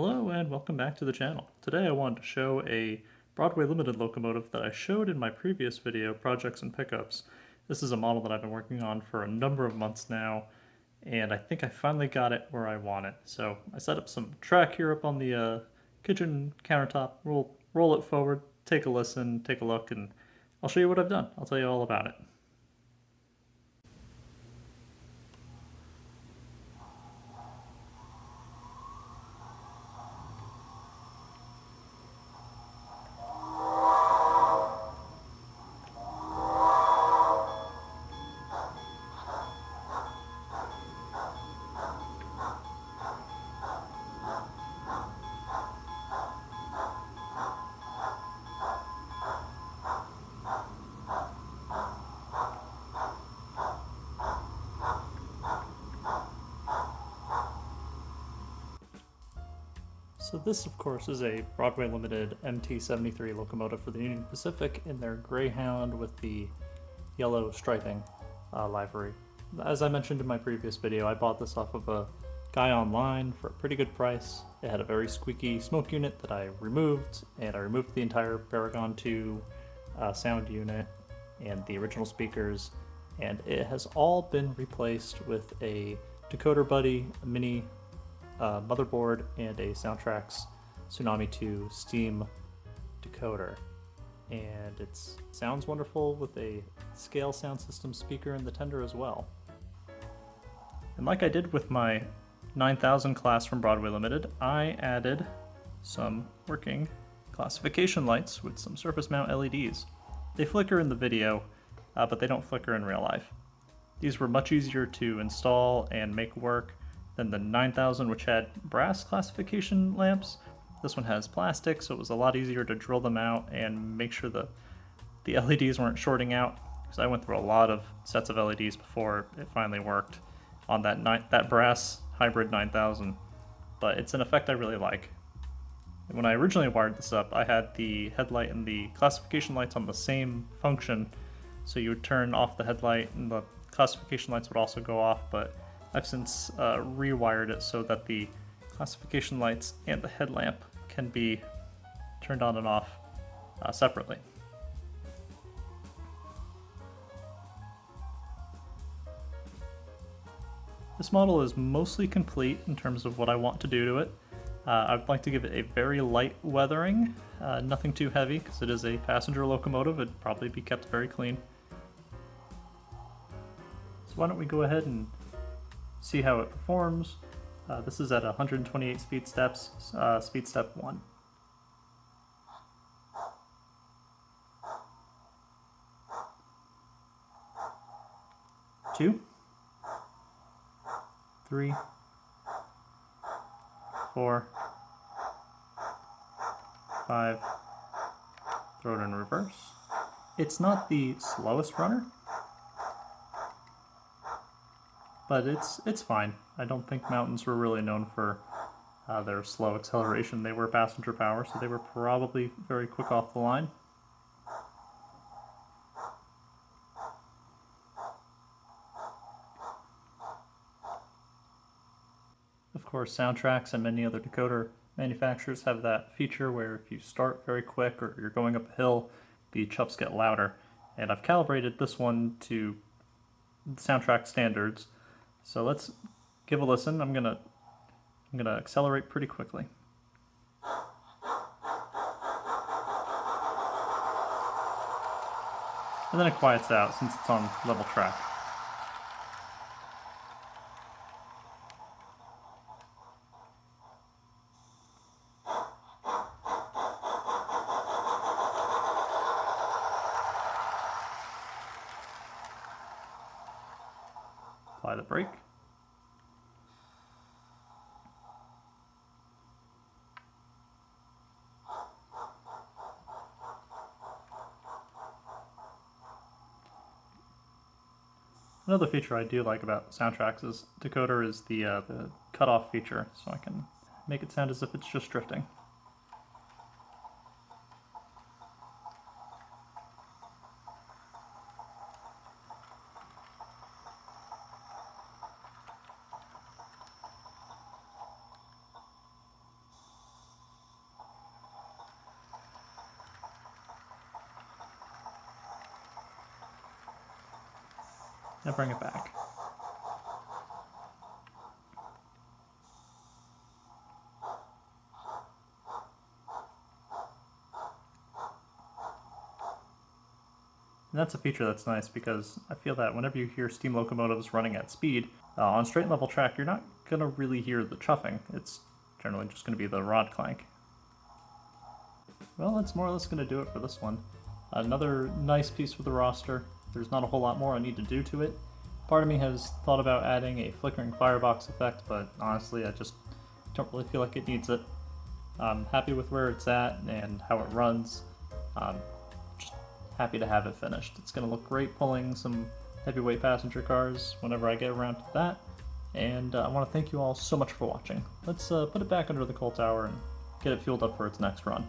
Hello and welcome back to the channel. Today I wanted to show a Broadway Limited locomotive that I showed in my previous video, Projects and Pickups. This is a model that I've been working on for a number of months now, and I think I finally got it where I want it. So I set up some track here up on the kitchen countertop, roll it forward, take a listen, take a look, and I'll show you what I've done. I'll tell you all about it. So this, of course, is a Broadway Limited MT-73 locomotive for the Union Pacific in their Greyhound with the yellow striping livery. As I mentioned in my previous video, I bought this off of a guy online for a pretty good price. It had a very squeaky smoke unit that I removed, and I removed the entire Paragon 2 sound unit and the original speakers, and it has all been replaced with a Decoder Buddy, a mini motherboard, and a Soundtraxx Tsunami 2 Steam decoder. And it sounds wonderful with a scale sound system speaker in the tender as well. And like I did with my 9000 class from Broadway Limited, I added some working classification lights with some surface mount LEDs. They flicker in the video, but they don't flicker in real life. These were much easier to install and make work than the 9000, which had brass classification lamps. This one has plastic, so it was a lot easier to drill them out and make sure the LEDs weren't shorting out, because I went through a lot of sets of LEDs before it finally worked on that brass hybrid 9000. But it's an effect I really like. When I originally wired this up, I had the headlight and the classification lights on the same function, so you would turn off the headlight and the classification lights would also go off, but I've since rewired it so that the classification lights and the headlamp can be turned on and off separately. This model is mostly complete in terms of what I want to do to it. I'd like to give it a very light weathering, nothing too heavy because it is a passenger locomotive. It'd probably be kept very clean. So why don't we go ahead and see how it performs. This is at 128 speed steps, speed step 1. 2, 3, 4, 5, throw it in reverse. It's not the slowest runner, but it's fine. I don't think mountains were really known for their slow acceleration. They were passenger power, so they were probably very quick off the line. Of course, Soundtraxx and many other decoder manufacturers have that feature where if you start very quick or you're going up a hill, the chuffs get louder. And I've calibrated this one to Soundtraxx standards. So let's give a listen. I'm gonna accelerate pretty quickly. And then it quiets out since it's on level track. Apply the brake. Another feature I do like about Soundtraxx's decoder is the cutoff feature, so I can make it sound as if it's just drifting. and bring it back. And that's a feature that's nice because I feel that whenever you hear steam locomotives running at speed, on straight and level track, you're not going to really hear the chuffing. It's generally just going to be the rod clank. Well, that's more or less going to do it for this one. Another nice piece for the roster. There's not a whole lot more I need to do to it. Part of me has thought about adding a flickering firebox effect, but honestly, I just don't really feel like it needs it. I'm happy with where it's at and how it runs. Just happy to have it finished. It's going to look great pulling some heavyweight passenger cars whenever I get around to that. And I want to thank you all so much for watching. Let's put it back under the coal tower and get it fueled up for its next run.